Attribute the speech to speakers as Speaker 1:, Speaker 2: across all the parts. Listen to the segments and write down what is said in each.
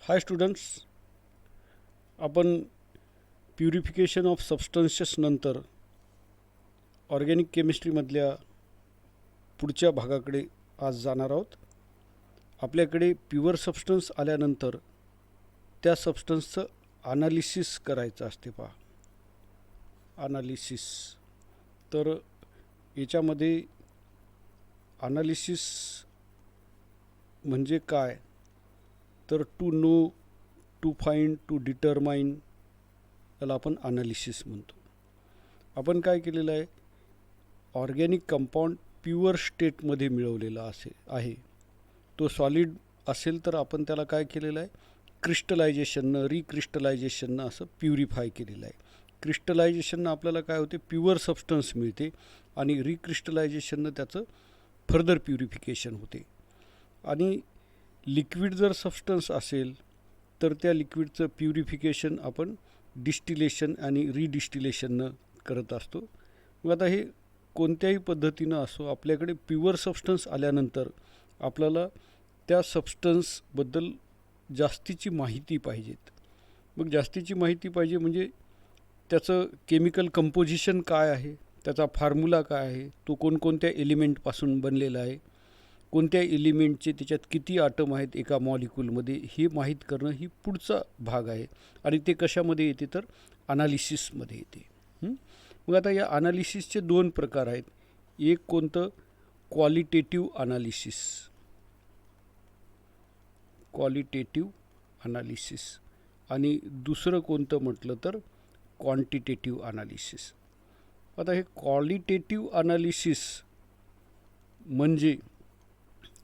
Speaker 1: हाय students, आपण purification of substances नंतर organic केमिस्ट्रीमधल्या पुढच्या भागाकडे आज जाणार आहोत. आपल्याकडे प्युअर सबस्टन्स आल्यानंतर त्या सबस्टन्सचं ॲनालिसिस करायचं असते. पहा, ॲनालिसिस. तर याच्यामध्ये ॲनालिसिस म्हणजे काय, तर to know, to find, to determine, याला आपण ॲनालिसिस म्हणतो. आपण काय केलेलं आहे, ऑर्गॅनिक कंपाऊंड प्युअर स्टेटमध्ये मिळवलेला आहे. तो सॉलिड असेल तर आपण त्याला काय केलेलं आहे, क्रिस्टलायझेशननं, रिक्रिस्टलायझेशननं असं प्युरिफाय केलेलं आहे. क्रिस्टलायझेशननं आपल्याला काय होते, प्युअर सबस्टन्स मिळते, आणि रिक्रिस्टलायझेशननं त्याचं फर्दर प्युरिफिकेशन होते. आणि लिक्विड जर सबस्टन्स असेल तर त्या लिक्विडचं प्युरिफिकेशन आपण डिस्टिलेशन आणि रिडिस्टिलेशननं करत असतो. मग आता हे कोणत्याही पद्धतीनं असो, आपल्याकडे प्युअर सबस्टन्स आल्यानंतर आपल्याला त्या सबस्टन्सबद्दल जास्तीची माहिती पाहिजेत. मग जास्तीची माहिती पाहिजे म्हणजे त्याचं केमिकल कंपोजिशन काय आहे, त्याचा फॉर्म्युला काय आहे, तो कोणकोणत्या एलिमेंटपासून बनलेला आहे, कोणत्या एलिमेंटचे त्याच्यात किती ॲटम आहेत एका मॉलिक्यूलमध्ये, हे माहीत करणं ही पुढचा भाग आहे. आणि ते कशामध्ये येते, तर ॲनालिसिसमध्ये येते. मग आता या ॲनालिसिसचे दोन प्रकार आहेत. एक कोणतं, क्वालिटेटिव्ह ॲनालिसिस, क्वालिटेटिव्ह ॲनालिसिस, आणि दुसरं कोणतं म्हटलं तर क्वांटिटेटिव्ह ॲनालिसिस. आता हे क्वालिटेटिव्ह ॲनालिसिस म्हणजे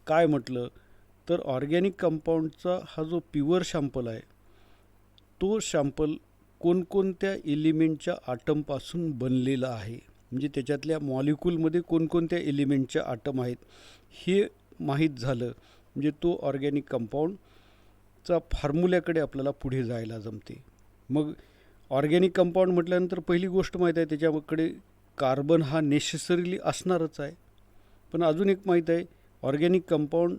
Speaker 1: काय म्हटलं तर ऑर्गॅनिक कंपाऊंडचा हा जो प्युअर शॅम्पल आहे, तो शॅम्पल कोणकोणत्या एलिमेंटच्या ॲटमपासून बनलेला आहे, म्हणजे त्याच्यातल्या मॉलिक्यूलमध्ये कोणकोणत्या एलिमेंटच्या ॲटम आहेत हे माहीत झालं म्हणजे तो ऑर्गॅनिक कंपाऊंडचा फॉर्म्युल्याकडे आपल्याला पुढे जायला जमते. मग ऑर्गॅनिक कंपाऊंड म्हटल्यानंतर पहिली गोष्ट माहीत आहे, त्याच्याकडे कार्बन हा नेसेसरीली असणारच आहे. पण अजून एक माहीत आहे, organic compound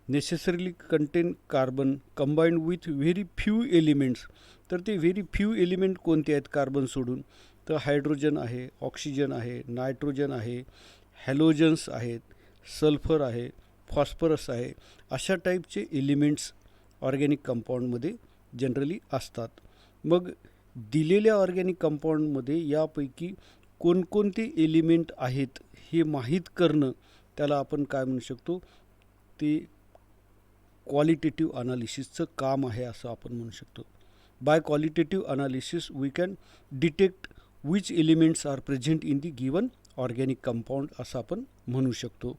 Speaker 1: necessarily content carbon combined with very few elements. तर ते व्हेरी फ्यू एलिमेंट कोणते आहेत कार्बन सोडून, तर हायड्रोजन आहे, ऑक्सिजन आहे, नायट्रोजन आहे, हॅलोजन्स आहेत, सल्फर आहे, फॉस्फरस आहे. अशा टाईपचे एलिमेंट्स ऑर्गॅनिक कंपाऊंडमध्ये जनरली असतात. मग दिलेल्या ऑर्गॅनिक कंपाऊंडमध्ये यापैकी कोणकोणते एलिमेंट आहेत हे माहीत करणं, त्याला आपण काय म्हणू शकतो, ते क्वालिटेटिव्ह ॲनालिसिसचं काम आहे असं आपण म्हणू शकतो. By qualitative analysis we can detect which elements are present in the given organic compound असं आपण म्हणू शकतो.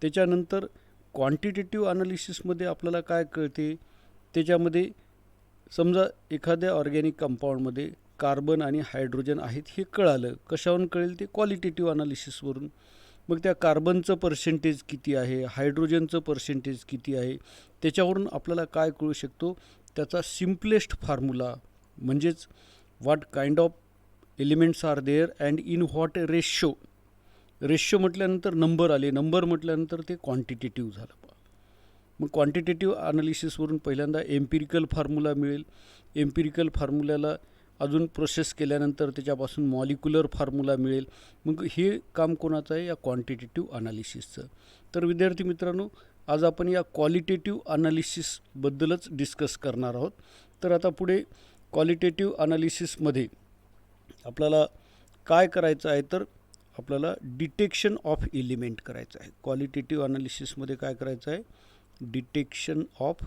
Speaker 1: त्याच्यानंतर क्वांटिटेटिव्ह ॲनालिसिसमध्ये आपल्याला काय कळते, त्याच्यामध्ये समजा एखाद्या ऑर्गॅनिक कंपाऊंडमध्ये कार्बन आणि हायड्रोजन आहेत हे कळालं. कशावरून कळेल, ते क्वालिटेटिव्ह ॲनालिसिसवरून. मग त्या कार्बनचं पर्सेंटेज किती आहे, हायड्रोजनचं पर्सेंटेज किती आहे, त्याच्यावरून आपल्याला काय कळू शकतो, त्याचा सिम्पलेस्ट फॉर्म्युला म्हणजेच what kind of elements are there and in what ratio. Ratio म्हटल्यानंतर नंबर आले, नंबर म्हटल्यानंतर ते क्वांटिटेटिव्ह झालं. मग क्वांटिटेटिव्ह ॲनालिसिसवरून पहिल्यांदा एम्पिरिकल फॉर्म्युला मिळेल. एम्पिरिकल फॉर्म्युल्याला अजून प्रोसेस केल्यानंतर त्याच्यापासून मॉलिक्युलर फॉर्म्युला मिळेल. मग हे काम कोणाचं आहे, या क्वांटिटेटिव्ह ॲनालिसिसचं. तर विद्यार्थी मित्रांनो, आज आपण या क्वालिटेटिव्ह ॲनालिसिसबद्दलच डिस्कस करणार आहोत. तर आता पुढे क्वालिटेटिव्ह ॲनालिसिसमध्ये आपल्याला काय करायचं आहे, तर आपल्याला डिटेक्शन ऑफ एलिमेंट करायचं आहे. क्वालिटेटिव्ह ॲनालिसिसमध्ये काय करायचं आहे, डिटेक्शन ऑफ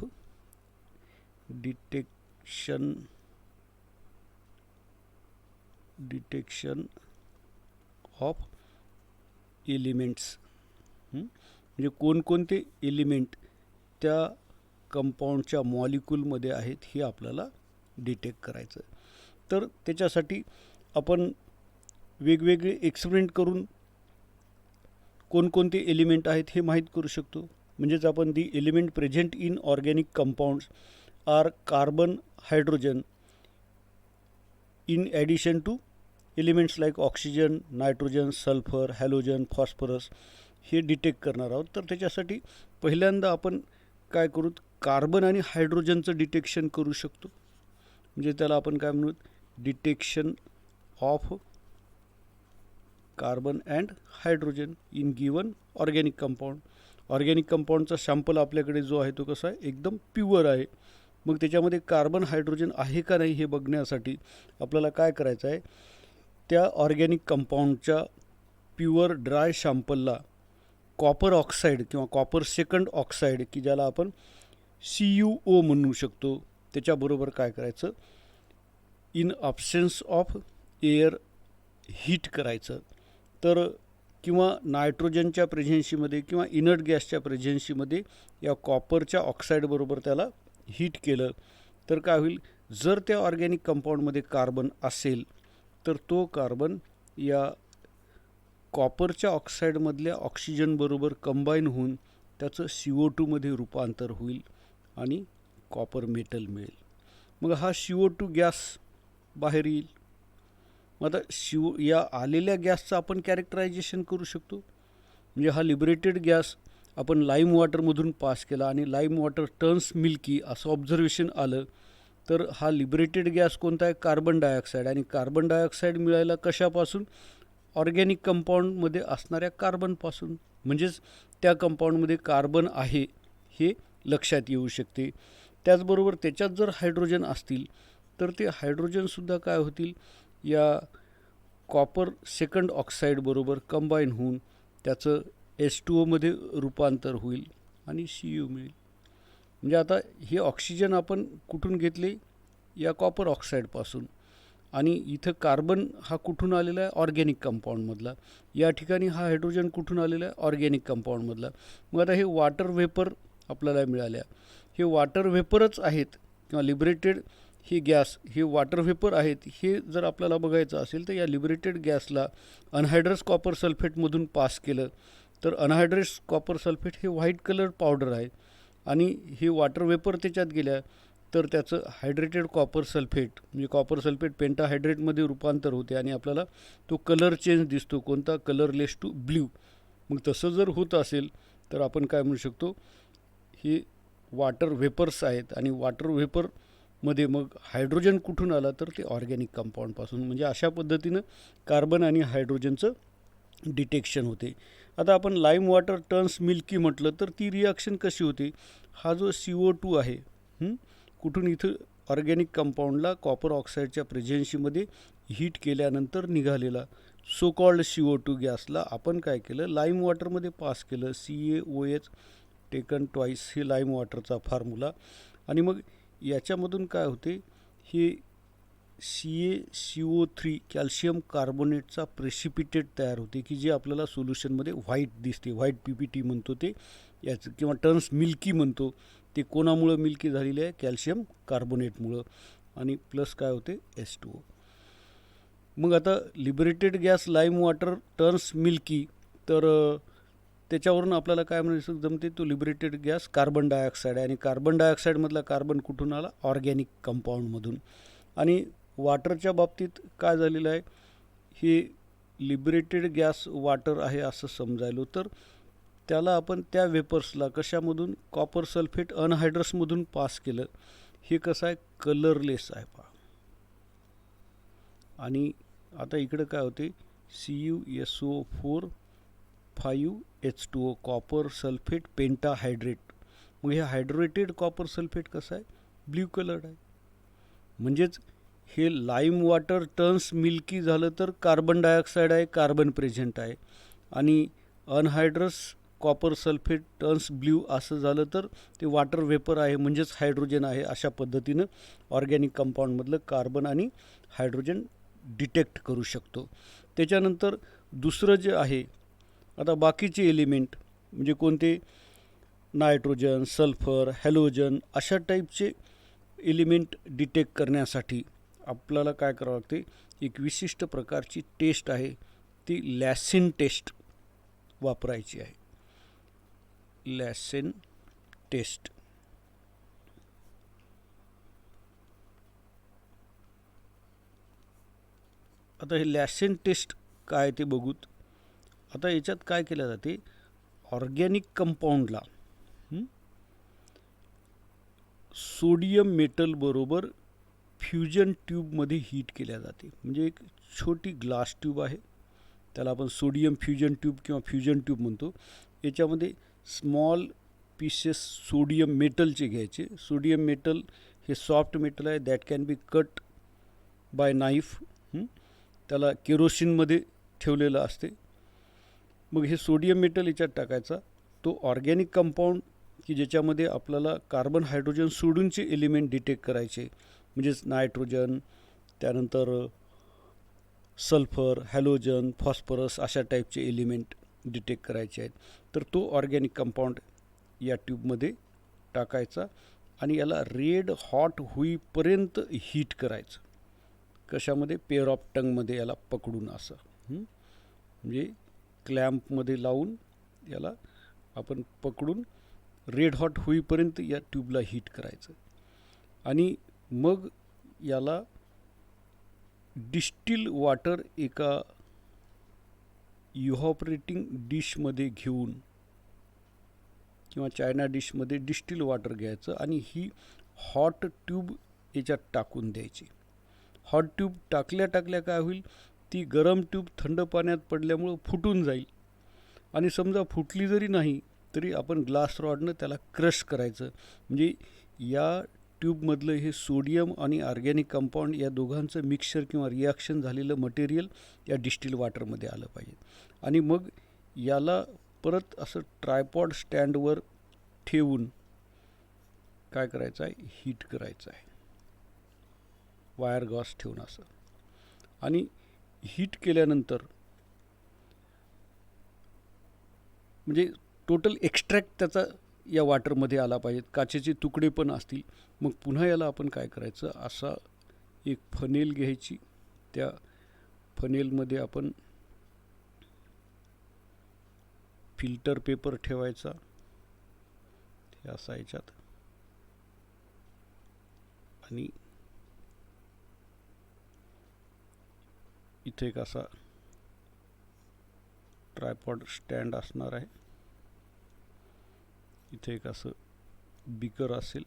Speaker 1: एलिमेंट्स. म्हणजे कोणकोणते एलिमेंट त्या कंपाऊंडच्या मॉलिक्यूलमध्ये आहेत हे आपल्याला डिटेक्ट करायचं. तर त्याच्यासाठी आपण वेगवेगळे एक्सपेरिमेंट करून कोणकोणते एलिमेंट आहेत हे माहीत करू शकतो. म्हणजेच आपण the element present in organic compounds are carbon, hydrogen in addition to elements like oxygen, nitrogen, sulphur, halogen, phosphorus हे डिटेक्ट करणार आहोत. तर त्याच्यासाठी पहिल्यांदा आपण काय करू, कार्बन आणि हायड्रोजनचं डिटेक्शन करू शकतो. म्हणजे त्याला आपण काय म्हणू, detection of carbon and hydrogen in given organic compound. Organic कंपाऊंडचा सॅम्पल आपल्याकडे जो आहे तो कसा आहे, एकदम प्युअर आहे. मग त्याच्यामध्ये कार्बन हायड्रोजन आहे का नाही हे बघण्यासाठी आपल्याला काय करायचं आहे, त्या ऑर्गॅनिक कंपाऊंडच्या प्युअर ड्राय सॅम्पलला कॉपर ऑक्साईड किंवा कॉपर सेकंड ऑक्साईड, की ज्याला आपण CuO म्हणू शकतो, त्याच्याबरोबर काय करायचं, in absence of air heat करायचं. तर किंवा नायट्रोजनच्या प्रेझेन्सीमध्ये किंवा इनर्ट गॅसच्या प्रेझेन्सीमध्ये या कॉपरच्या ऑक्साईडबरोबर त्याला हीट केलं तर काय होईल, जर त्या ऑर्गॅनिक कंपाऊंडमध्ये कार्बन असेल तर तो कार्बन या कॉपरच्या ऑक्साईडमधल्या ऑक्सिजनबरोबर कंबाईन होऊन त्याचं CO2 मध्ये रूपांतर होईल आणि कॉपर मेटल मिळेल. मग हा CO2 गॅस बाहेर येईल. मग आता या आलेल्या गॅसचं आपण कॅरेक्टरायझेशन करू शकतो. म्हणजे हा लिबरेटेड गॅस आपण लाईम वॉटरमधून पास केला आणि लाईम वॉटर टर्न्स मिल्की असं ऑब्झर्वेशन आलं, तर हा लिबरेटेड गॅस कोणता आहे, कार्बन डायऑक्साईड. आणि कार्बन डायऑक्साईड मिळायला कशापासून, ऑर्गॅनिक कंपाऊंडमध्ये असणाऱ्या कार्बनपासून. म्हणजेच त्या कंपाऊंडमध्ये कार्बन आहे हे लक्षात येऊ शकते. त्याचबरोबर त्याच्यात जर हायड्रोजन असतील तर ते हायड्रोजनसुद्धा काय होतील, या कॉपर सेकंड ऑक्साईडबरोबर कंबाईन होऊन त्याचं H2O मध्ये रूपांतर होईल आणि Cu मिळेल. म्हणजे आता हे ऑक्सिजन आपण कुठून घेतले, या कॉपर ऑक्साईडपासून. आणि इथं कार्बन हा कुठून आलेला आहे, ऑर्गॅनिक कंपाऊंडमधला. या ठिकाणी हा हायड्रोजन कुठून आलेला आहे, ऑर्गॅनिक कंपाऊंडमधला. मग आता हे वॉटर व्हेपर आपल्याला मिळाल्या, हे वॉटर व्हेपरच आहेत किंवा लिबरेटेड हे गॅस हे वॉटर व्हेपर आहेत. हे जर आपल्याला बघायचं असेल तर या लिबरेटेड गॅसला अनहायड्रस कॉपर सल्फेटमधून पास केलं तर अनहायड्रस कॉपर सल्फेट हे व्हाईट कलर पावडर आहे आणि हे वॉटर वेपर त्याच्यात गेल्या तर त्याचं हायड्रेटेड कॉपर सल्फेट म्हणजे कॉपर सल्फेट पेंटाहायड्रेटमध्ये रूपांतर होते आणि आपल्याला तो कलर चेंज दिसतो, कोणता, कलरलेस टू ब्ल्यू. मग तसं जर होत असेल तर आपण काय म्हणू शकतो, हे वॉटर व्हेपर्स आहेत आणि वॉटर व्हेपरमध्ये मग हायड्रोजन कुठून आला तर ते ऑर्गॅनिक कंपाऊंडपासून. म्हणजे अशा पद्धतीनं कार्बन आणि हायड्रोजनचं डिटेक्शन होते. आता आपण लाईम वॉटर टर्न्स मिल्की म्हटलं तर ती रिॲक्शन कशी होते, हा जो CO2 आहे कुठून, इथं ऑर्गॅनिक कंपाऊंडला कॉपर ऑक्साईडच्या प्रेझेन्सीमध्ये हीट केल्यानंतर निघालेला सो कॉल्ड CO2 गॅसला आपण काय केलं, लाईम वॉटरमध्ये पास केलं. CaOH टेकन ट्वाईस हे लाईम वॉटरचा फॉर्म्युला. आणि मग याच्यामधून काय होते, हे CaCO3 कॅल्शियम कार्बोनेटचा प्रेसिपिटेट तयार होते की जे आपल्याला सोल्युशनमध्ये व्हाईट दिसते, व्हाईट PPT म्हणतो ते याचं, किंवा टर्न्स मिल्की म्हणतो. ते कोणामुळं मिल्की झालेले आहे, कॅल्शियम कार्बोनेटमुळं. आणि प्लस काय होते, H2O. मग आता liberated gas lime water turns milky, तर त्याच्यावरून आपल्याला काय म्हणायचं जमते, तो लिबरेटेड गॅस कार्बन डायऑक्साईड आहे आणि कार्बन डायऑक्साईडमधला कार्बन कुठून आला, ऑर्गॅनिक कंपाऊंडमधून. आणि वॉटरच्या बाबतीत काय झालेलं आहे, हे लिबरेटेड गॅस वॉटर आहे असं समजायलो तर त्याला आपण त्या वेपर्सला कशामधून, कॉपर सल्फेट अनहायड्रसमधून पास केलं. हे कसं आहे, कलरलेस आहे पहा. आणि आता इकडं काय होते, CuSO4 5H2O कॉपर सल्फेट पेंटाहायड्रेट. मग हे हायड्रेटेड कॉपर सल्फेट कसं आहे, ब्ल्यू कलर्ड आहे. म्हणजेच हे लाईम वॉटर टर्न्स मिल्की झालं तर कार्बन डायऑक्साईड आहे, कार्बन प्रेझेंट आहे. आणि अनहायड्रस कॉपर सल्फेट टर्न्स ब्ल्यू असं झालं तर ते वॉटर वेपर आहे, म्हणजेच हायड्रोजन आहे. अशा पद्धतीनं ऑर्गॅनिक कंपाऊंडमधलं कार्बन आणि हायड्रोजन डिटेक्ट करू शकतो. त्याच्यानंतर दुसरं जे आहे, आता बाकीचे एलिमेंट म्हणजे कोणते, नायट्रोजन, सल्फर, हॅलोजन अशा टाईपचे एलिमेंट डिटेक्ट करण्यासाठी आपल्याला काय करावं लागते, एक विशिष्ट प्रकारची टेस्ट आहे, ती लॅसेन टेस्ट वापरायची आहे. लॅसेन टेस्ट. आता हे लॅसेन टेस्ट काय ते बघूत. आता याच्यात काय केलं जाते, ऑर्गॅनिक कंपाऊंडला सोडियम मेटल बरोबर फ्युजन ट्यूबमध्ये हीट केल्या जाते. म्हणजे एक छोटी ग्लास ट्यूब आहे, त्याला आपण सोडियम फ्युजन ट्यूब किंवा फ्युजन ट्यूब म्हणतो. याच्यामध्ये स्मॉल पीसेस सोडियम मेटलचे घ्यायचे. सोडियम मेटल हे सॉफ्ट मेटल आहे, that can be cut by knife. त्याला केरोसिनमध्ये ठेवलेलं असते. मग हे सोडियम मेटल याच्यात टाकायचा. तो ऑर्गॅनिक कंपाऊंड की ज्याच्यामध्ये आपल्याला कार्बन हायड्रोजन सोडूनचे एलिमेंट डिटेक्ट करायचे, म्हणजेच नायट्रोजन, त्यानंतर सल्फर, हॅलोजन, फॉस्फरस अशा टाईपचे एलिमेंट डिटेक्ट करायचे आहेत. तर तो ऑर्गॅनिक कंपाऊंड या ट्यूबमध्ये टाकायचा आणि याला रेड हॉट होईपर्यंत हीट करायचं. कशामध्ये? पेअर ऑफ टंगमध्ये याला पकडून असं, म्हणजे क्लॅम्पमध्ये लावून याला आपण पकडून रेड हॉट होईपर्यंत या ट्यूबला हीट करायचं. आणि मग याला डिस्टिल वॉटर एका इव्हॉपरेटिंग डिशमध्ये घेऊन किंवा चायना डिशमध्ये डिस्टिल वॉटर घ्यायचं आणि ही हॉट ट्यूब याच्यात टाकून द्यायची. हॉट ट्यूब टाकल्या टाकल्या काय होईल, ती गरम ट्यूब थंड पाण्यात पडल्यामुळं फुटून जाईल. आणि समजा फुटली जरी नाही तरी आपण ग्लास रॉडनं त्याला क्रश करायचं. म्हणजे या ट्यूबमधलं हे सोडियम आणि ऑर्गॅनिक कंपाऊंड या दोघांचं मिक्सचर किंवा रिॲक्शन झालेलं मटेरियल या डिस्टिल वॉटरमध्ये आलं पाहिजे. आणि मग याला परत असं ट्रायपॉड स्टँडवर ठेवून काय करायचं आहे, हीट करायचं आहे, वायर गॉस ठेवून असं. आणि हीट केल्यानंतर म्हणजे टोटल एक्स्ट्रॅक्ट त्याचा या वॉटरमध्ये आला पाहिजे. काचेचे तुकडे पण असतील. मग पुन्हा याला आपण काय करायचं, असा एक फनेल घ्यायची. त्या फनेलमध्ये आपण फिल्टर पेपर ठेवायचा, हे असा याच्यात, आणि इथे एक असा ट्रायपॉड स्टँड असणार आहे. इथे एक असं बिकर असेल.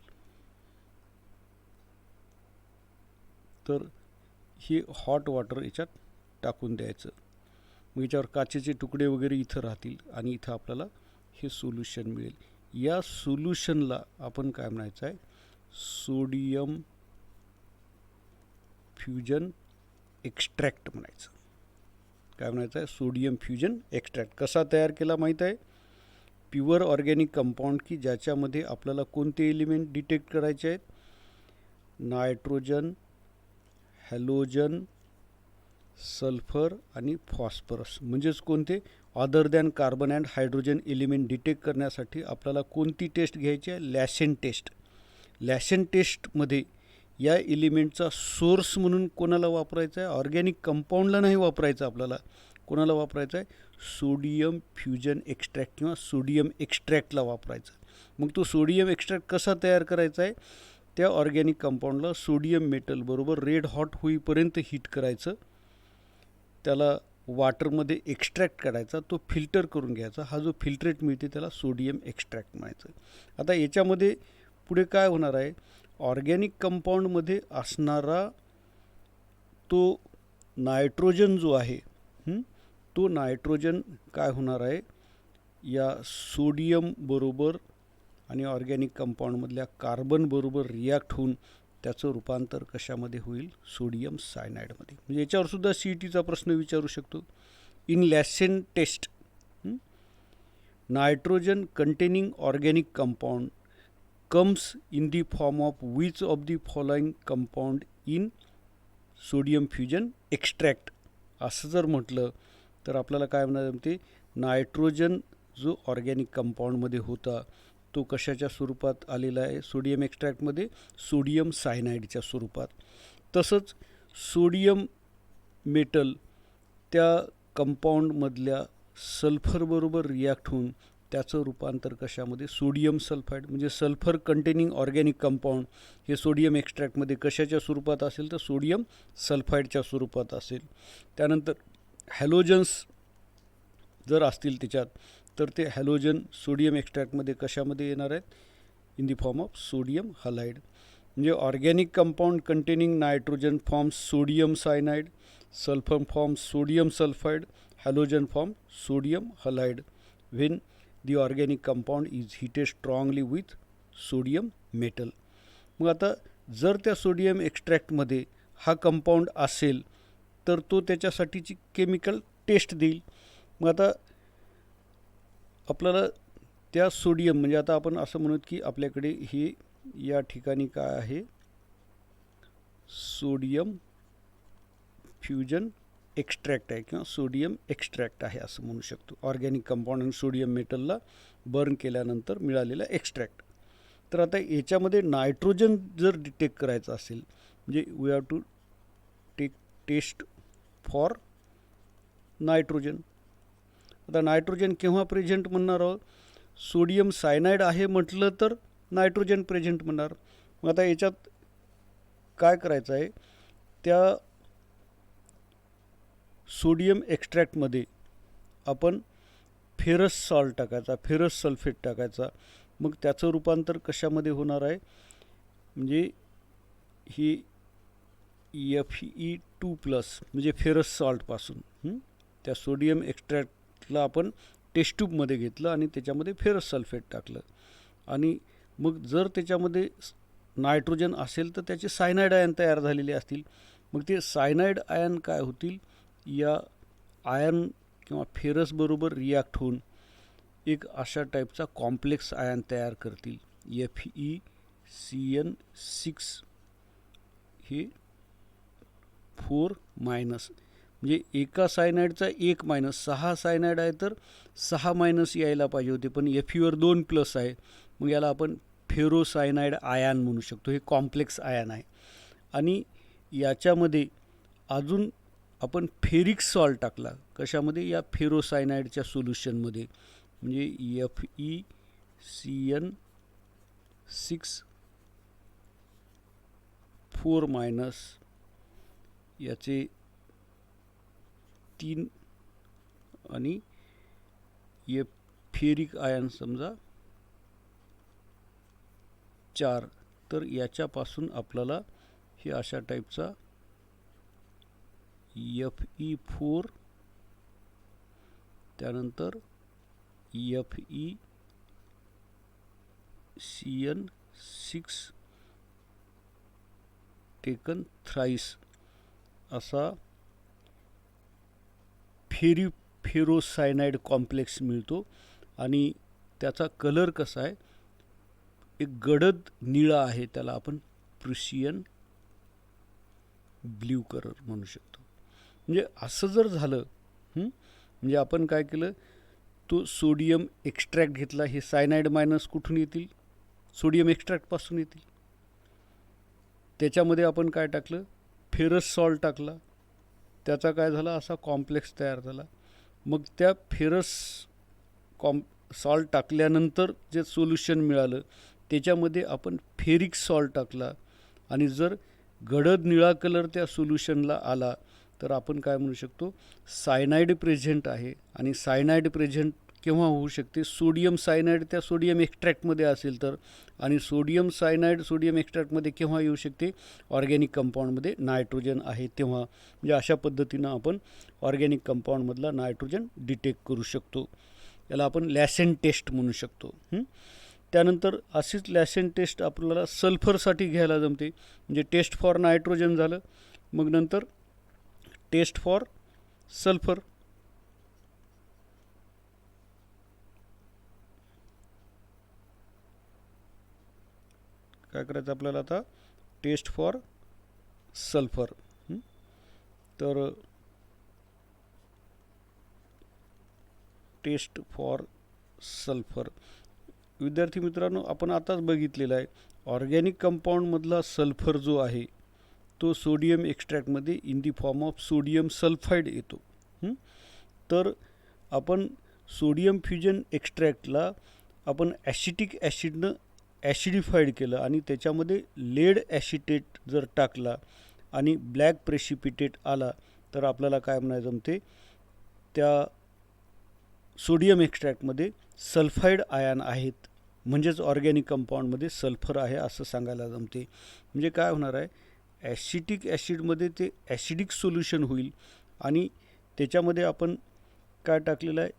Speaker 1: तर हे हॉट वॉटर याच्यात टाकून द्यायचं. मग याच्यावर काचेचे तुकडे वगैरे इथं राहतील आणि इथं आपल्याला हे सोल्युशन मिळेल. या सोल्युशनला आपण काय म्हणायचं आहे, सोडियम फ्युजन एक्स्ट्रॅक्ट म्हणायचं. काय म्हणायचं आहे, सोडियम फ्युजन एक्स्ट्रॅक्ट. कसा तयार केला माहीत आहे? प्युअर ऑर्गॅनिक कंपाऊंड की ज्याच्यामध्ये आपल्याला कोणते एलिमेंट डिटेक्ट करायचे आहेत, नायट्रोजन, हॅलोजन, सल्फर आणि फॉस्फरस. म्हणजेच कोणते? Other than carbon and hydrogen element detect करण्यासाठी आपल्याला कोणती टेस्ट घ्यायची आहे, लॅसेन टेस्ट. लॅसेन टेस्टमध्ये या एलिमेंटचा सोर्स म्हणून कोणाला वापरायचा आहे, ऑर्गॅनिक कंपाऊंडला नाही वापरायचं आपल्याला. कोणाला वापरायचं आहे, सोडियम फ्युजन एक्स्ट्रॅक्ट किंवा सोडियम एक्स्ट्रॅक्टला वापरायचं. मग तो सोडियम एक्स्ट्रॅक्ट कसा तयार करायचा आहे, त्या ऑर्गॅनिक कंपाऊंडला सोडियम मेटल बरोबर रेड हॉट होईपर्यंत हीट करायचं. त्याला वॉटरमध्ये एक्स्ट्रॅक्ट करायचा, तो फिल्टर करून घ्यायचा. हा जो फिल्ट्रेट मिळते त्याला सोडियम एक्स्ट्रॅक्ट म्हणायचं. आता याच्यामध्ये पुढे काय होणार आहे, ऑर्गॅनिक कंपाऊंडमध्ये असणारा तो नायट्रोजन जो आहे, तो नायट्रोजन काय होणार आहे, या सोडियम बरोबर आणि ऑर्गॅनिक कंपाऊंडमधल्या कार्बन बरोबर रिॲक्ट होऊन त्याचं रूपांतर कशामध्ये होईल, सोडियम सायनाईडमध्ये. म्हणजे याच्यावरसुद्धा CETचा प्रश्न विचारू शकतो. In Lassaigne test, nitrogen containing organic compound comes in the form of which of the following compound in sodium fusion extract. असं जर म्हटलं तर आपल्याला काय म्हणणार ते, नायट्रोजन जो ऑर्गॅनिक कंपाऊंडमध्ये होता तो कशाच्या स्वरूपात आलेला आहे, सोडियम एक्स्ट्रॅक्टमध्ये सोडियम सायनाईडच्या स्वरूपात. तसंच सोडियम मेटल त्या कंपाऊंडमधल्या सल्फरबरोबर रिॲक्ट होऊन त्याचं रूपांतर कशामध्ये, सोडियम सल्फाईड. म्हणजे सल्फर कंटेनिंग ऑर्गॅनिक कंपाऊंड हे सोडियम एक्स्ट्रॅक्टमध्ये कशाच्या स्वरूपात असेल, तर सोडियम सल्फाईडच्या स्वरूपात असेल. त्यानंतर हॅलोजन्स जर असतील त्याच्यात तर ते हॅलोजन सोडियम एक्स्ट्रॅक्टमध्ये कशामध्ये येणार आहेत, in the form of sodium halide. म्हणजे organic compound containing nitrogen forms sodium cyanide, sulphur forms sodium sulphide, halogen form sodium halide when the organic compound is heated strongly with sodium metal. मग आता जर त्या sodium एक्स्ट्रॅक्टमध्ये हा compound असेल तर तो त्याच्यासाठीची chemical taste देईल. मग आता आपल्याला त्या सोडियम म्हणजे आता आपण असं म्हणूत की आपल्याकडे हे या ठिकाणी काय आहे, सोडियम फ्युजन एक्स्ट्रॅक्ट आहे किंवा सोडियम एक्स्ट्रॅक्ट आहे असं म्हणू शकतो. ऑर्गॅनिक कंपाऊंड आणि सोडियम मेटलला बर्न केल्यानंतर मिळालेला एक्स्ट्रॅक्ट. तर आता याच्यामध्ये नायट्रोजन जर डिटेक्ट करायचं असेल म्हणजे we have to take test for nitrogen. आता नायट्रोजन केव्हा प्रेझेंट म्हणणार आहोत, सोडियम सायनाइड आहे म्हटलं तर नायट्रोजन प्रेझेंट म्हणणार. मग आता याच्यात काय करायचं आहे, त्या सोडियम एक्स्ट्रॅक्टमध्ये आपण फेरस सॉल्ट टाकायचा, फेरस सल्फेट टाकायचा. मग त्याचं रूपांतर कशामध्ये होणार आहे, म्हणजे ही Fe2+ म्हणजे फेरस सॉल्टपासून त्या सोडियम एक्स्ट्रॅक्टला आपण टेस्ट ट्यूबमध्ये घेतलं आणि त्याच्यामध्ये फेरस सल्फेट टाकलं आणि मग जर त्याच्यामध्ये नायट्रोजन असेल तर त्याचे सायनाइड आयन तयार झालेले असतील. मग ते सायनाइड आयन काय होतील, या आयन किंवा फेरस बरोबर रिॲक्ट होऊन एक अशा टाईपचा कॉम्प्लेक्स आयन तयार करतील, FeCN6 हे 4- म्हणजे एका सायनाइडचा 1- 6 सायनाइड आहे तर 6- यायला पाहिजे होते, पण Feवर 2+ आहे. मग याला आपण फेरोसायनाइड आयन म्हणू शकतो. हे कॉम्प्लेक्स आयन आहे आणि याच्यामध्ये अजून आपण फेरिक सॉल्ट टाकला कशामध्ये, या फेरोसायनाइडच्या सोल्युशनमध्ये, म्हणजे FeCN6 4- याचे 3 आणि फेरिक आयन समजा 4. तर याच्यापासून आपल्याला हे अशा टाईपचा Fe4 त्यानंतर FeCN6 टेकन थ्राइस असा फेरोसायनाइड कॉम्प्लेक्स मिळतो आणि त्याचा कलर कसा आहे, एक गडद निळा आहे, त्याला आपण प्रुशियन ब्ल्यू कलर म्हणू शकतो. म्हणजे असं जर झालं म्हणजे आपण काय केलं, तो सोडियम एक्स्ट्रॅक्ट घेतला. हे सायनाइड मायनस कुठून येतील, सोडियम एक्स्ट्रॅक्टपासून येतील. त्याच्यामध्ये आपण काय टाकलं, फेरस सॉल्ट टाकला, त्याचा काय झाला, असा कॉम्प्लेक्स तयार झाला. मग त्या फेरस सॉल्ट टाकल्यानंतर जे सोल्युशन मिळालं त्याच्यामध्ये आपण फेरिक सॉल्ट टाकला आणि जर गडद निळा कलर त्या सोल्युशनला आला तर आपण काय म्हणू शकतो, सायनाइड प्रेझेंट आहे. आणि सायनाइड प्रेझेंट केव्हा होऊ शकते, सोडियम सायनाइड त्या सोडियम एक्स्ट्रॅक्टमध्ये असेल तर, आणि सोडियम सायनाइड सोडियम एक्स्ट्रॅक्टमध्ये केव्हा येऊ शकते, ऑर्गॅनिक कंपाऊंडमध्ये नायट्रोजन आहे तेव्हा. म्हणजे अशा पद्धतीनं आपण ऑर्गॅनिक कंपाऊंडमधला नायट्रोजन डिटेक्ट करू शकतो. याला आपण लॅसेंट टेस्ट म्हणू शकतो. त्यानंतर अशीच लॅसेंट टेस्ट आपल्याला सल्फरसाठी घ्यायला जमते. म्हणजे टेस्ट फॉर नायट्रोजन झालं, मग नंतर टेस्ट फॉर सल्फर. काय करायचं आपल्याला आता, टेस्ट फॉर सल्फर. तर टेस्ट फॉर सल्फर विद्यार्थी मित्रांनो, आपण आताच बघितलेला आहे, ऑर्गॅनिक कंपाऊंडमधला सल्फर जो आहे तो सोडियम एक्स्ट्रॅक्टमध्ये in the form of sodium sulphide येतो. तर आपण सोडियम फ्युजन एक्स्ट्रॅक्टला आपण ॲसिटिक ॲसिडनं ॲसिडिफाईड केलं आणि त्याच्यामध्ये लेड ॲसिटेट जर टाकला आणि ब्लॅक प्रेसिपिटेट आला तर आपल्याला काय म्हणायचं जमते, त्या सोडियम एक्स्ट्रॅक्टमध्ये सल्फाइड आयन आहेत म्हणजेच ऑर्गॅनिक कंपाऊंडमध्ये सल्फर आहे असं सांगायला जमते. म्हणजे काय होणार आहे, ॲसिटिक ॲसिडमध्ये ते ॲसिडिक सोल्युशन होईल आणि त्याच्यामध्ये आपण काय टाकलेलं आहे,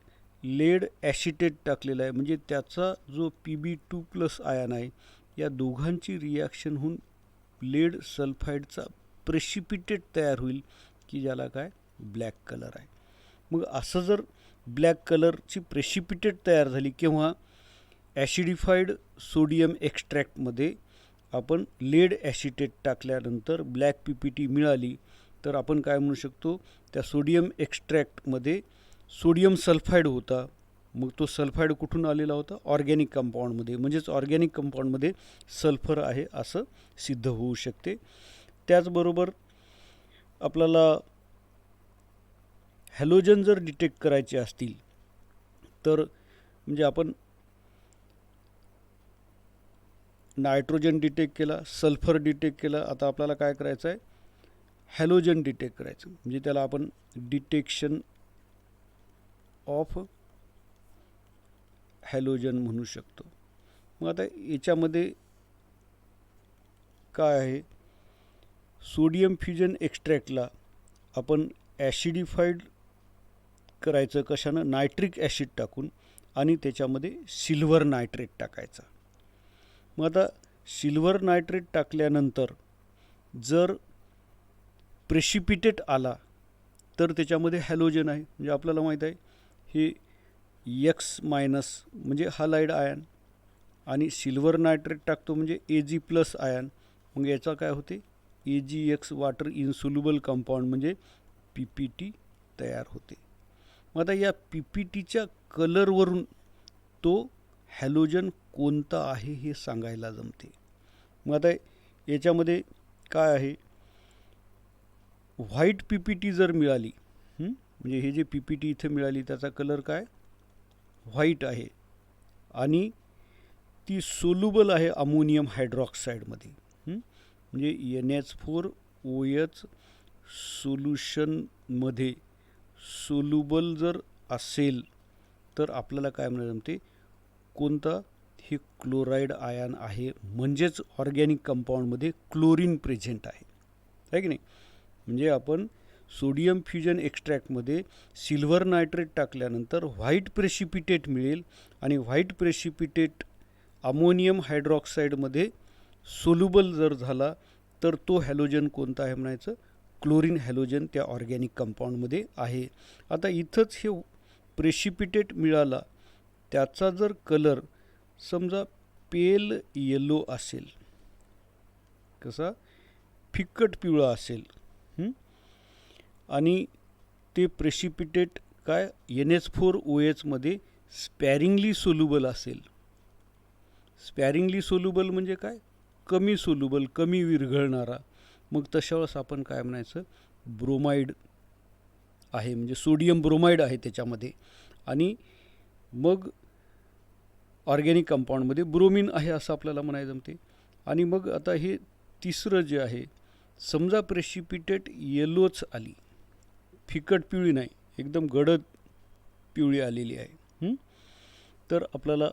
Speaker 1: लेड ॲसिटेट टाकलेला आहे. म्हणजे त्याचा जो Pb2+ आयन आहे या दोघांची रिॲक्शन होऊन लेड सल्फाईडचा प्रेसिपिटेट तयार होईल की ज्याला काय ब्लॅक कलर आहे. मग असं जर ब्लॅक कलरची प्रेसिपिटेट तयार झाली किंवा ॲसिडिफाईड सोडियम एक्स्ट्रॅक्टमध्ये आपण लेड ॲसिटेट टाकल्यानंतर ब्लॅक PPT मिळाली तर आपण काय म्हणू शकतो, त्या सोडियम एक्स्ट्रॅक्टमध्ये सोडियम सल्फाईड होता. मग तो सल्फाईड कुठून आलेला होता, ऑर्गॅनिक कंपाऊंडमध्ये. म्हणजेच ऑर्गॅनिक कंपाऊंडमध्ये सल्फर आहे असं सिद्ध होऊ शकते. त्याचबरोबर आपल्याला हॅलोजन जर डिटेक्ट करायचे असतील तर म्हणजे आपण नायट्रोजन डिटेक्ट केला, सल्फर डिटेक्ट केला, आता आपल्याला काय करायचं आहे, हॅलोजन डिटेक्ट करायचं. म्हणजे त्याला आपण डिटेक्शन ऑफ हॅलोजन म्हणू शकतो. मग आता याच्यामध्ये काय आहे, सोडियम फ्युजन एक्स्ट्रॅक्टला आपण ॲसिडिफाईड करायचं कशानं, नायट्रिक ॲसिड टाकून आणि त्याच्यामध्ये सिल्वर नायट्रेट टाकायचा. मग आता सिल्वर नायट्रेट टाकल्यानंतर जर प्रेसिपिटेट आला तर त्याच्यामध्ये हॅलोजन आहे. म्हणजे आपल्याला माहीत आहे हे X- म्हणजे हालाइड आयन आणि सिल्वर नायट्रेट टाकतो म्हणजे Ag+ आयन. मग याचा काय होते, AgX वॉटर इन्सोल्युबल कंपाऊंड म्हणजे PPT तयार होते. मग आता या PPTच्या कलरवरून तो हॅलोजन कोणता आहे हे सांगायला जमते. मग आता याच्यामध्ये काय आहे, व्हाईट PPT जर मिळाली, म्हणजे हे जे PPT इथे मिळाली त्याचा कलर काय व्हाईट आहे आणि ती सोल्युबल आहे अमोनियम हायड्रॉक्साईडमध्ये. म्हणजे NH4OH सोल्युशनमध्ये सोल्युबल जर असेल तर आपल्याला काय म्हणायला जमते, कोणता, हे क्लोराईड आयन आहे. म्हणजेच ऑर्गॅनिक कंपाऊंडमध्ये क्लोरीन प्रेझेंट आहे की नाही. म्हणजे आपण सोडियम फ्युजन एक्स्ट्रॅक्टमध्ये सिल्वर नायट्रेट टाकल्यानंतर व्हाईट प्रेसिपिटेट मिळेल आणि व्हाईट प्रेसिपिटेट अमोनियम हायड्रॉक्साईडमध्ये सोल्युबल जर झाला तर तो हॅलोजन कोणता आहे म्हणायचं, क्लोरीन हॅलोजन त्या ऑर्गॅनिक कंपाऊंडमध्ये आहे. आता इथंच हे प्रेसिपिटेट मिळाला, त्याचा जर कलर समजा पेल येलो असेल, कसा फिक्कट पिवळा असेल आणि ते प्रेसिपिटेट काय NH4OH मध्ये स्पॅरिंगली सोल्युबल असेल. स्पॅरिंगली सोल्युबल म्हणजे काय, कमी सोल्युबल, कमी विरघळणारा. मग तशा वेळेस आपण काय म्हणायचं, ब्रोमाइड आहे. म्हणजे सोडियम ब्रोमाइड आहे त्याच्यामध्ये आणि मग ऑर्गॅनिक कंपाऊंडमध्ये ब्रोमीन आहे असं आपल्याला म्हणायला जमते. आणि मग आता हे तिसरं जे आहे, समजा प्रेसिपिटेट येलोच आली, फिकट पिवळी नाही, एकदम गडद पिवळी आलेली आहे, तर आपल्याला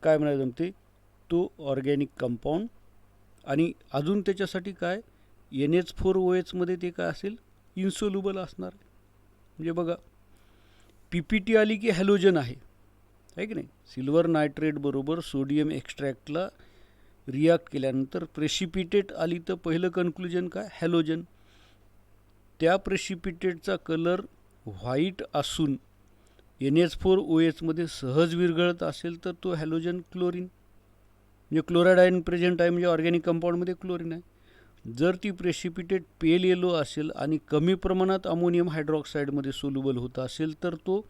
Speaker 1: काय म्हणायला जमते, तो ऑर्गॅनिक कंपाऊंड. आणि अजून त्याच्यासाठी काय, NH4OH मध्ये ते काय असेल, इन्सोल्युबल असणार. म्हणजे बघा PPT आली की हॅलोजन आहे की नाही. सिल्वर नायट्रेट बरोबर सोडियम एक्स्ट्रॅक्टला रिॲक्ट केल्यानंतर प्रेसिपिटेट आली तर पहिलं कन्क्लुजन काय, हॅलोजन. त्या प्रेसिपिटेटचा कलर व्हाईट असून NH4OH मध्ये सहज विरघळत असेल तर तो हॅलोजन क्लोरीन. म्हणजे क्लोराईड आयन प्रेझेंट आहे म्हणजे ऑर्गॅनिक कंपाऊंडमध्ये क्लोरीन आहे. जर ती प्रेसिपिटेट पेल येलो असेल आणि कमी प्रमाणात अमोनियम हायड्रॉक्साईडमध्ये सोल्युबल होत असेल तर तो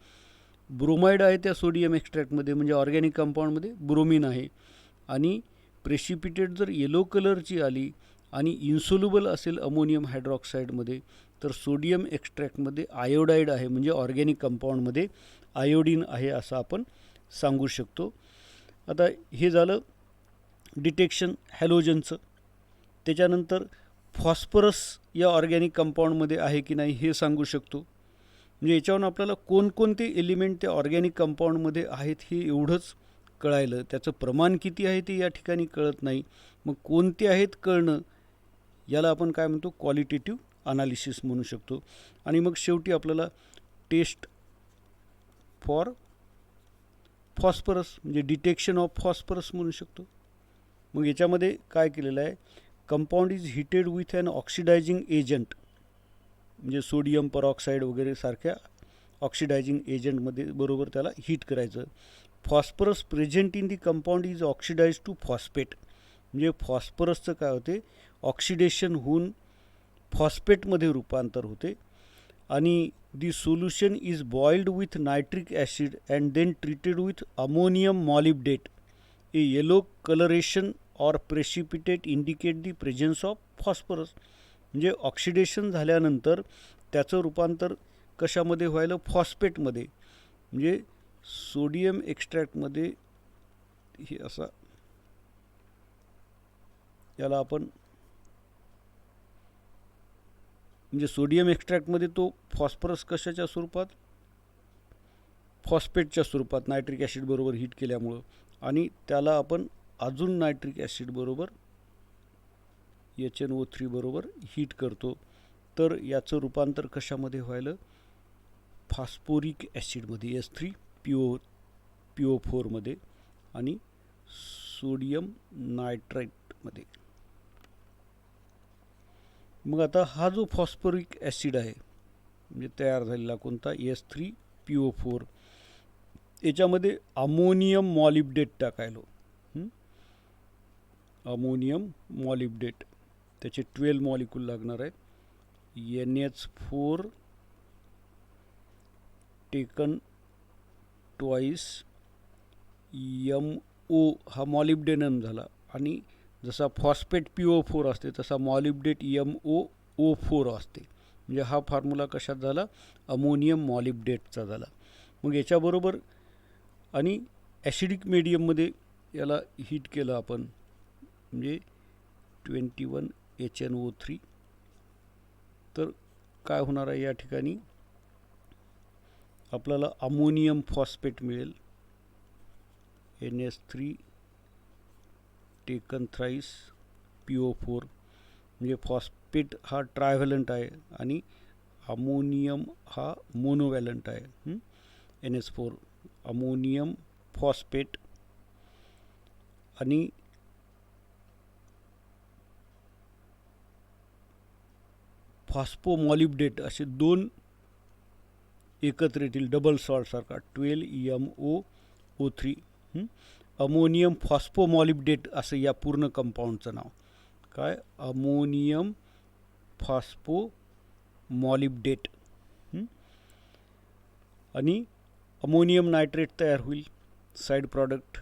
Speaker 1: ब्रोमाइड आहे त्या सोडियम एक्स्ट्रॅक्टमध्ये म्हणजे ऑर्गॅनिक कंपाऊंडमध्ये ब्रोमीन आहे. आणि प्रेसिपिटेट जर येलो कलरची आली आणि इन्सोल्युबल असेल अमोनियम हायड्रॉक्साईडमध्ये तर सोडियम एक्स्ट्रॅक्टमध्ये आयोडाईड आहे म्हणजे ऑर्गॅनिक कंपाऊंडमध्ये आयोडीन आहे असं आपण सांगू शकतो. आता हे झालं डिटेक्शन हॅलोजनचं. त्याच्यानंतर फॉस्फरस या ऑर्गॅनिक कंपाऊंडमध्ये आहे की नाही हे सांगू शकतो. म्हणजे याच्यावरून आपल्याला कोणकोणते एलिमेंट त्या ऑर्गॅनिक कंपाऊंडमध्ये आहेत हे एवढंच कळायलं, त्याचं प्रमाण किती आहे ते या ठिकाणी कळत नाही. मग कोणते आहेत कळणं, याला आपण काय म्हणतो, क्वालिटेटिव्ह अनालिसिस म्हणू शकतो. आणि मग शेवटी आपल्याला टेस्ट फॉर फॉस्फरस म्हणजे डिटेक्शन ऑफ फॉस्फरस म्हणू शकतो. मग याच्यामध्ये काय केलेलं आहे, compound is heated with an oxidising agent, म्हणजे सोडियम परऑक्साईड वगैरे सारख्या ऑक्सिडायझिंग एजंटमध्ये बरोबर त्याला हीट करायचं. Phosphorus present in the compound is oxidise to phosphate, म्हणजे फॉस्फरसचं काय होते, ऑक्सिडेशन होऊन फॉस्फेटमध्ये रूपांतर होते. आणि the solution is boiled with nitric acid and then treated with ammonium molybdate. A yellow colouration or precipitate indicate the presence of phosphorus, म्हणजे oxidation झाल्यानंतर त्याचं रूपांतर कशामध्ये व्हायलं, फॉस्फेटमध्ये. म्हणजे सोडियम एक्स्ट्रॅक्टमध्ये हे असा, याला आपण म्हणजे सोडियम एक्स्ट्रॅक्टमध्ये तो फॉस्फरस कशाच्या स्वरूपात, फॉस्फेटच्या स्वरूपात नायट्रिक ॲसिड बरोबर हीट केल्यामुळं, आणि त्याला आपण अजून नायट्रिक ॲसिड बरोबर HNO3 बरोबर हीट करतो. तर याचं रूपांतर कशामध्ये व्हायलं, फॉस्फोरिक ॲसिडमध्ये H3PO4मध्ये आणि सोडियम नायट्राईटमध्ये. मग आता हा जो फॉस्फोरिक ॲसिड आहे म्हणजे तयार झालेला कोणता, H3PO4, याच्यामध्ये अमोनियम मॉलिब्डेट टाकायलो. अमोनियम मॉलिब्डेट, त्याचे 12 मॉलिक्यूल लागणार आहेत. NH4 टेकन ट्वाईस MO हा मॉलिब्डेनम झाला, आणि जसा फॉस्फेट PO4 असते तसा मॉलिब्डेट MOO4 असते. म्हणजे हा फॉर्म्युला कशात झाला, अमोनियम मॉलिब्डेटचा झाला. मग याच्याबरोबर आणि ॲसिडिक मीडियममध्ये याला हीट केलं आपण, म्हणजे 21 HNO3. तर काय होणार आहे, या ठिकाणी आपल्याला अमोनियम फॉस्फेट मिळेल, NH3 टेकन थ्राईस PO4. म्हणजे फॉस्फेट हा ट्रायव्हॅलंट आहे आणि अमोनियम हा मोनोव्हॅलंट आहे. NH4 अमोनियम फॉस्फेट आणि फॉस्फोमॉलिब्डेट असे दोन एकत्र येतील, डबल सॉल्टसारखा 12 MOO3. अमोनियम फॉस्फोमॉलिब्डेट असं या पूर्ण कंपाऊंडचं नाव. काय, अमोनियम फॉस्फोमॉलिब्डेट. आणि अमोनियम नायट्रेट तयार होईल, साईड प्रॉडक्ट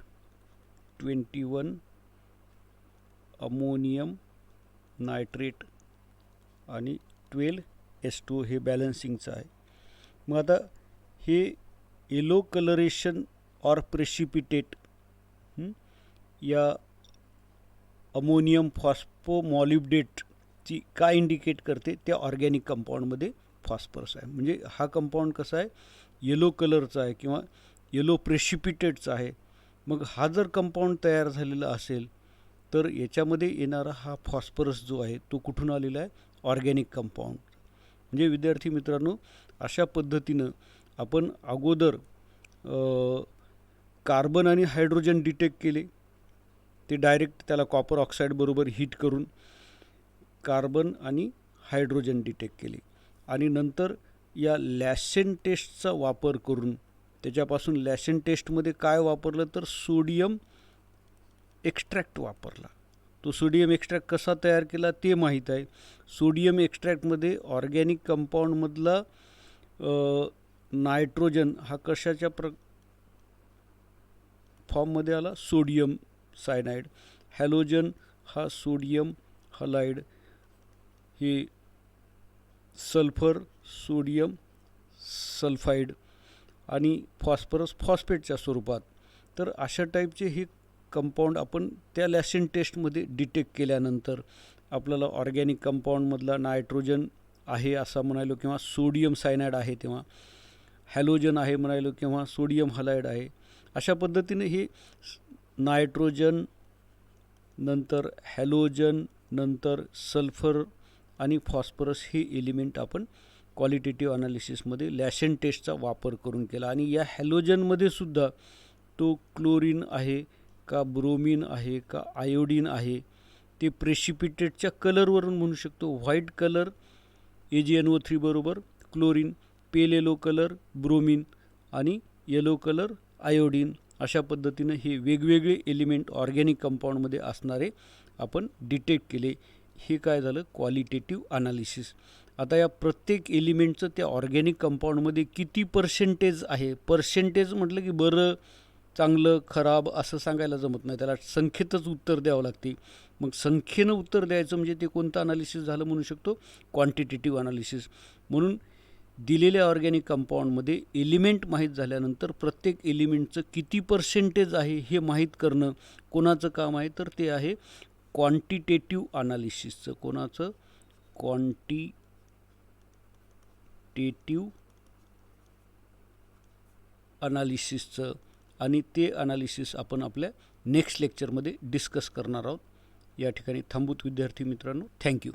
Speaker 1: 21 अमोनियम नायट्रेट आणि 12 H2O हे बॅलन्सिंगचं आहे. मग आता हे येलो कलरेशन ऑर प्रेसिपिटेट या अमोनियम फॉस्फोमॉलिब्डेटची काय इंडिकेट करते, त्या ऑर्गॅनिक कंपाऊंडमध्ये फॉस्फरस आहे. म्हणजे हा कंपाऊंड कसा आहे, येलो कलरचा आहे किंवा येलो प्रेसिपिटेटचा आहे. मग हा जर कंपाऊंड तयार झालेला असेल तर याच्यामध्ये येणारा हा फॉस्फरस जो आहे तो कुठून आलेला आहे, ऑर्गॅनिक कंपाऊंड. म्हणजे विद्यार्थी मित्रांनो, अशा पद्धतीनं आपण अगोदर कार्बन आणि हायड्रोजन डिटेक्ट केले, ते डायरेक्ट त्याला कॉपर ऑक्साईड बरोबर हीट करून कार्बन आणि हायड्रोजन डिटेक्ट केले, आणि नंतर या लॅसेन टेस्टचा वापर करून त्याच्यापासून लॅसेन टेस्टमध्ये काय वापरलं तर सोडियम एक्स्ट्रॅक्ट वापरला. तो सोडियम एक्स्ट्रॅक्ट कसा तयार केला ते माहीत आहे. सोडियम एक्स्ट्रॅक्टमध्ये ऑर्गॅनिक कंपाऊंडमधला नायट्रोजन हा कशाच्या फॉर्ममध्ये आला, सोडियम सायनाइड. हॅलोजन हा सोडियम हलाइड, हे सल्फर सोडियम सल्फाईड, आणि फॉस्फरस फॉस्फेटच्या स्वरूपात. तर अशा टाईपचे हे कंपाऊंड आपण त्या लॅसेन टेस्टमध्ये डिटेक्ट केल्यानंतर आपल्याला ऑर्गॅनिक कंपाऊंडमधला नायट्रोजन आहे असं म्हणायलो किंवा सोडियम सायनाइड आहे तेव्हा, हॅलोजन आहे म्हणायलो किंवा सोडियम हलाइड आहे, अशा पद्धतीने हे नायट्रोजन, नंतर हॅलोजन, नंतर सल्फर आणि फॉस्फरस हे एलिमेंट आपण क्वालिटेटिव्ह अनालिसिसमध्ये लॅशन टेस्टचा वापर करून केला. आणि या हॅलोजनमध्ये सुद्धा तो क्लोरीन आहे का, ब्रोमीन आहे का, आयोडीन आहे, ते प्रेसिपिटेटच्या कलरवरून म्हणू शकतो. व्हाईट कलर AgNO3 बरोबर chlorine, pale yellow colour bromine आणि येलो कलर आयोडीन. अशा पद्धतीनं हे वेगवेगळे एलिमेंट ऑर्गॅनिक कंपाऊंडमध्ये असणारे आपण डिटेक्ट केले. हे काय झालं, क्वालिटेटिव्ह अनालिसिस. आता या प्रत्येक एलिमेंटचं त्या ऑर्गॅनिक कंपाऊंडमध्ये किती पर्सेंटेज आहे, पर्सेंटेज म्हटलं की बरं, चांगलं, खराब असं सांगायला जमत नाही, त्याला संख्येतच उत्तर द्यावं लागते. मग संख्येनं उत्तर द्यायचं म्हणजे ते कोणतं अनालिसिस झालं म्हणू शकतो, क्वांटिटेटिव्ह अनालिसिस. म्हणून दिलेल्या ऑर्गॅनिक कंपाऊंडमध्ये एलिमेंट माहीत झाल्यानंतर प्रत्येक एलिमेंटचं किती पर्सेंटेज आहे हे माहीत करणं कोणाचं काम आहे, तर ते आहे क्वांटिटेटिव्ह अनालिसिसचं. कोणाचं, क्वांटिटेटिव्ह अनालिसिसचं. आणि ते अनालिसिस आपण आपल्या नेक्स्ट लेक्चरमध्ये डिस्कस करणार आहोत. या ठिकाणी थांबूत विद्यार्थी मित्रांनो. थँक्यू.